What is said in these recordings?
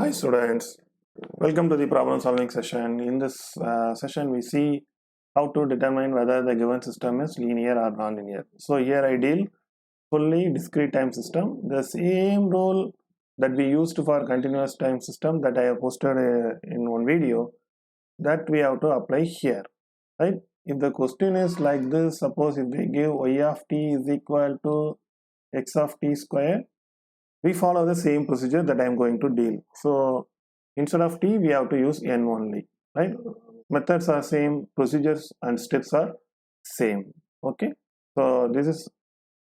Hi students, welcome to the problem solving session. In this session we see how to determine whether the given system is linear or non-linear. So here I deal fully discrete time system. The same rule that we used for continuous time system that I have posted in one video, that we have to apply here, right? If the question is like this, suppose if they give y of t is equal to x of t square, we follow the same procedure that I am going to deal. So instead of t we have to use n only, right? Methods are same, procedures and steps are same. Okay, so this is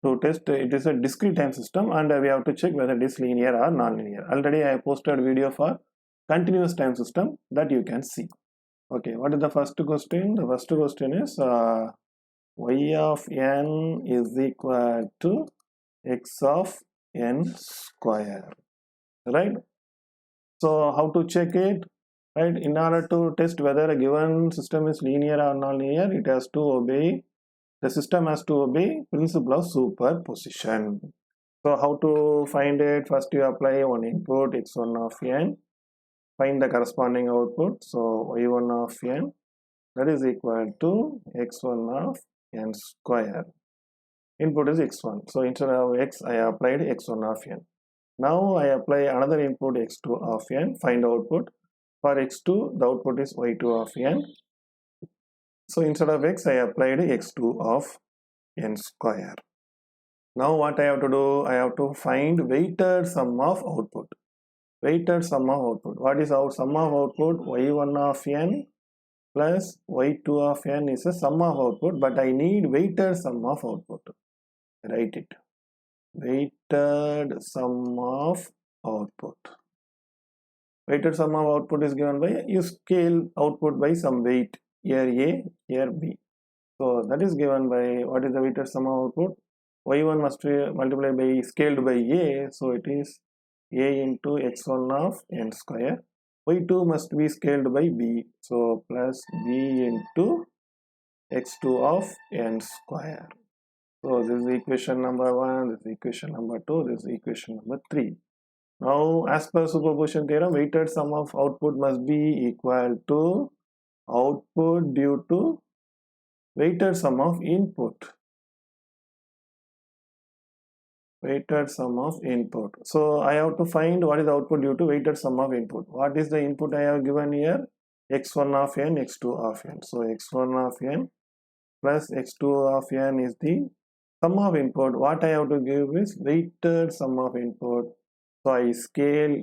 to test it is a discrete time system, and we have to check whether it is linear or non-linear. Already I posted video for continuous time system that you can see. Okay, what is the first question? The first question is y of n is equal to x of n square, right? So how to check it, right? In order to test whether a given system is linear or non-linear, it has to obey, the system has to obey principle of superposition. So how to find it? First you apply one input x1 of n, find the corresponding output. So y1 of n, that is equal to x1 of n square. Input is x1, so instead of x I applied x1 of n. Now I apply another input x2 of n, find output. For x2 the output is y2 of n, so instead of x I applied x2 of n square. Now what I have to do? I have to find weighted sum of output. Weighted sum of output. What is our sum of output? y1 of n plus y2 of n is a sum of output, but I need weighted sum of output. Write it. Weighted sum of output. Weighted sum of output is given by, you scale output by some weight, here a, here b. So that is given by, what is the weighted sum of output? y1 must be multiplied by, scaled by a, so it is a into x1 of n square. y2 must be scaled by b, so plus b into x2 of n square. So this is equation number 1, this is equation number 2, this is equation number 3. Now as per superposition theorem, weighted sum of output must be equal to output due to weighted sum of input. Weighted sum of input. So I have to find what is the output due to weighted sum of input. What is the input I have given here? x1 of n, x2 of n. So x1 of n plus x2 of n is the sum of input. What I have to give is weighted sum of input. So I scale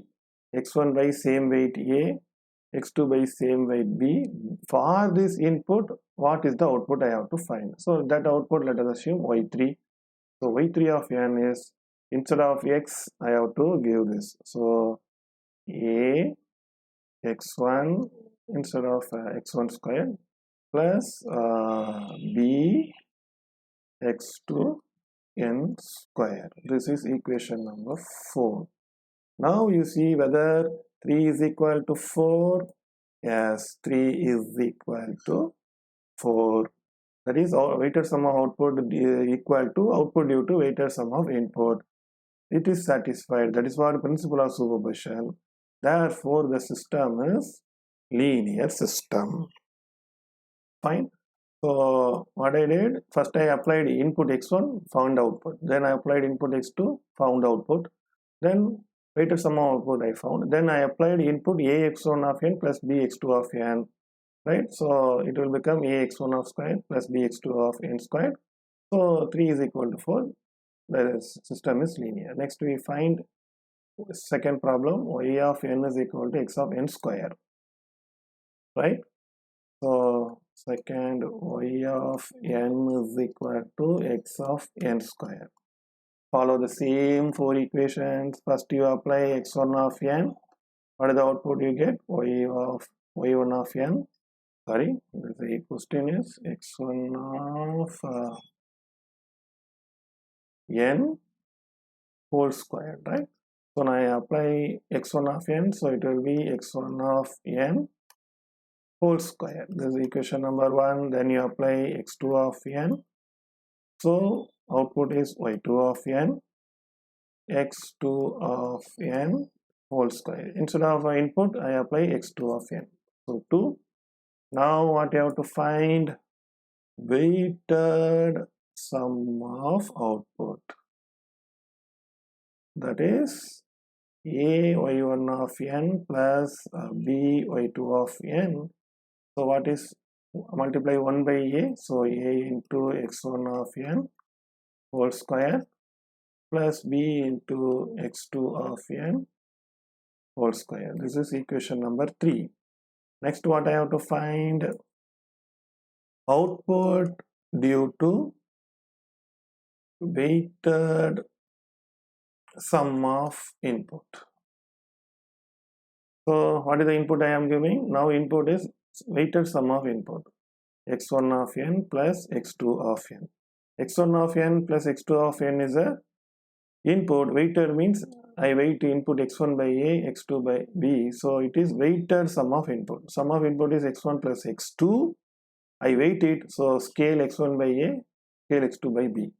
x1 by same weight a, x2 by same weight b. For this input, what is the output I have to find? So that output, let us assume y3. So y3 of n is, instead of x I have to give this. So a x1 instead of x1 squared plus b x2 n square. This is equation number 4. Now you see whether 3 is equal to 4. Yes, 3 is equal to 4. That is weighted sum of output equal to output due to weighted sum of input. It is satisfied. That is what principle of superposition. Therefore, the system is linear system. Fine. So what I did, first I applied input x1, found output. Then I applied input x2, found output. Then weighted sum of output I found. Then I applied input ax1 of n plus bx2 of n. Right, so it will become ax1 of square plus bx2 of n squared. So 3 is equal to 4. The system is linear. Next we find second problem, y of n is equal to x of n square. Right, so second, y of n is equal to x of n square. Follow the same 4 equations. First you apply x1 of n. What is the output you get? y1 of n. Sorry, the question is x1 of n whole square, right? So now I apply x1 of n, so it will be x1 of n whole square. This is equation number 1. Then you apply x2 of n, so output is y2 of n, x2 of n whole square. Instead of input, I apply x2 of n. So 2. Now what you have to find? Weighted sum of output. That is a y1 of n plus b y2 of n. So what is multiply 1 by a? So a into x1 of n whole square plus b into x2 of n whole square. This is equation number 3. Next, what I have to find? Output due to weighted sum of input. So what is the input I am giving? Now input is weighted sum of input, x1 of n plus x2 of n. x1 of n plus x2 of n is a input. Weighted means I weight input x1 by a, x2 by b. So it is weighted sum of input. Sum of input is x1 plus x2. I weight it, so scale x1 by a, scale x2 by b.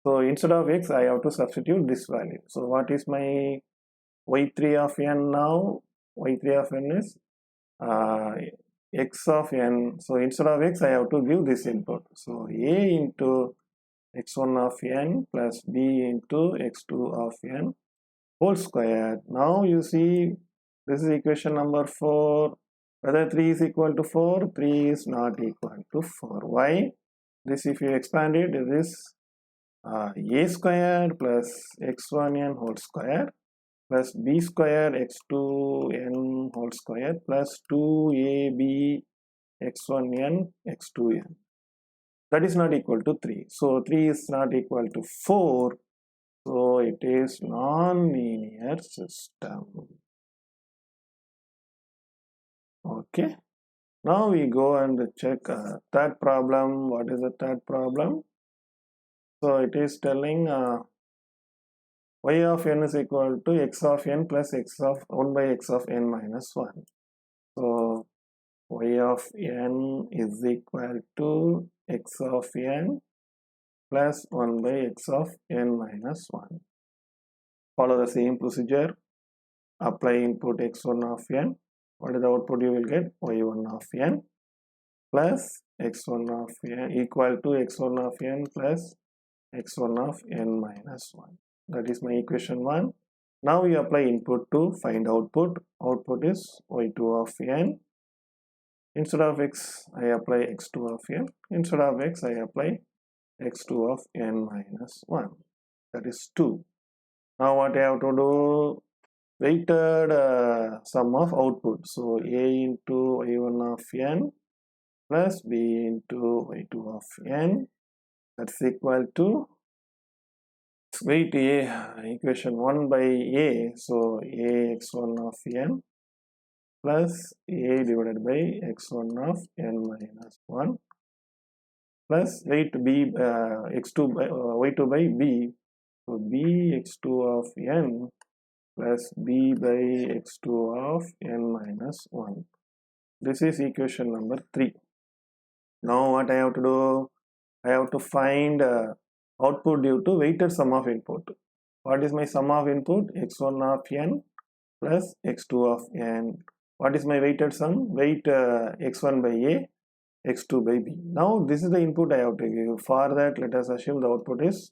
So instead of x, I have to substitute this value. So what is my y3 of n now? Y3 of n is x of n. So instead of x, I have to give this input. So a into x1 of n plus b into x2 of n whole square. Now you see, this is equation number 4. Whether 3 is equal to 4, 3 is not equal to 4. Why? This, if you expand it, it is a square plus x1n whole square plus b square x2n whole square plus 2ab x1n x2n. That is not equal to 3. So 3 is not equal to 4. So it is non-linear system. Okay. Now we go and check third problem. What is the third problem? So it is telling y of n is equal to x of n plus x of 1 by x of n minus 1. So y of n is equal to x of n plus 1 by x of n minus 1. Follow the same procedure. Apply input x1 of n. What is the output you will get? y1 of n plus x1 of n equal to x1 of n plus x1 of n minus 1. That is my equation 1. Now you apply input to find output. Output is y2 of n. Instead of x, I apply x2 of n. Instead of x, I apply x2 of n minus 1. That is 2. Now what I have to do? Weighted sum of output. So a into y1 of n plus b into y2 of n, that's equal to weight a, equation 1 by a, so a x1 of n plus a divided by x1 of n minus 1 plus weight b x2 by y2 by b, so b x2 of n plus b by x2 of n minus 1. This is equation number 3. Now what I have to do? I have to find output due to weighted sum of input. What is my sum of input? x1 of n plus x2 of n. What is my weighted sum? Weight x1 by a, x2 by b. Now this is the input I have to give. For that, let us assume the output is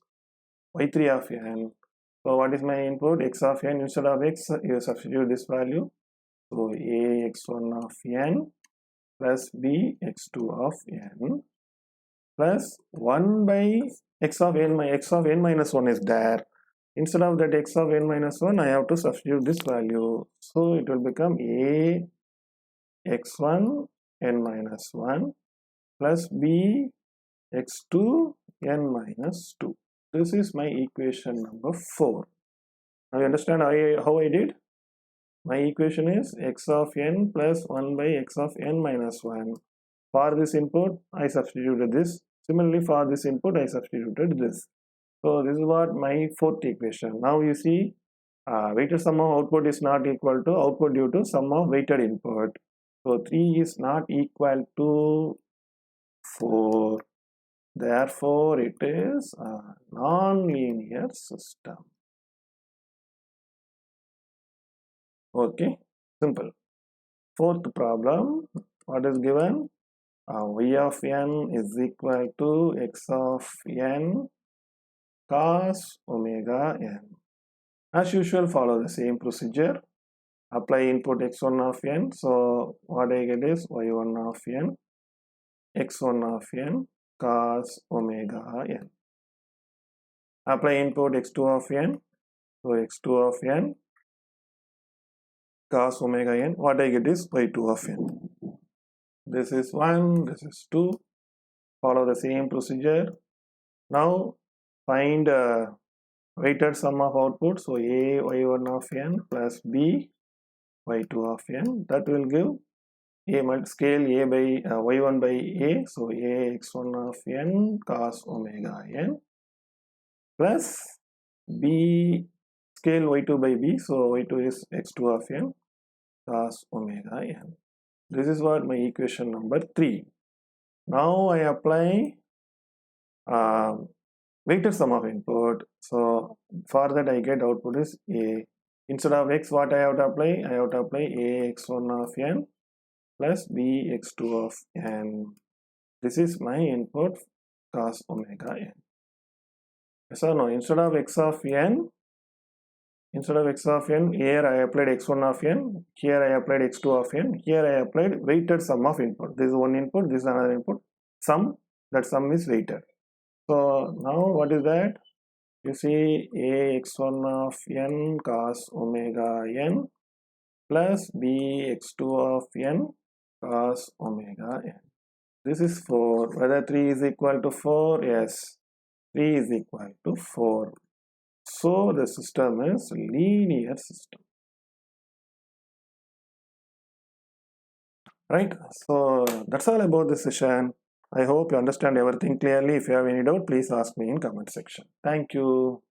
y3 of n. So what is my input? X of n. Instead of x, you substitute this value. So a x1 of n plus b x2 of n plus 1 by x of n. My x of n minus 1 is there. Instead of that x of n minus 1, I have to substitute this value. So it will become a x1 n minus 1 plus b x2 n minus 2. This is my equation number 4. Now you understand how I did? My equation is x of n plus 1 by x of n minus 1. For this input, I substituted this. Similarly, for this input, I substituted this. So this is what my fourth equation. Now you see, weighted sum of output is not equal to output due to sum of weighted input. So 3 is not equal to 4. Therefore, it is a non-linear system. Okay, simple. Fourth problem, what is given? Y of n is equal to x of n cos omega n. As usual, follow the same procedure. Apply input x1 of n. So what I get is y1 of n, x1 of n cos omega n. Apply input x2 of n. So x2 of n cos omega n. What I get is y2 of n. This is 1, this is 2. Follow the same procedure. Now find weighted sum of output. So a y1 of n plus b y2 of n. That will give a scale a by y1 by a. So a x1 of n cos omega n plus b scale y2 by b. So y2 is x2 of n cos omega n. This is what my equation number 3. Now I apply weighted sum of input. So for that I get output is a. Instead of x, what I have to apply? I have to apply a x1 of n plus b x2 of n. This is my input cos omega n. Yes or no? Instead of x of n, here I applied x1 of n, here I applied x2 of n, here I applied weighted sum of input. This is one input, this is another input. Sum, that sum is weighted. So now what is that? You see a x1 of n cos omega n plus b x2 of n cos omega n. This is 4. Whether 3 is equal to 4? Yes, 3 is equal to 4. So the system is linear system. Right? So that's all about this session. I hope you understand everything clearly. If you have any doubt, please ask me in comment section. Thank you.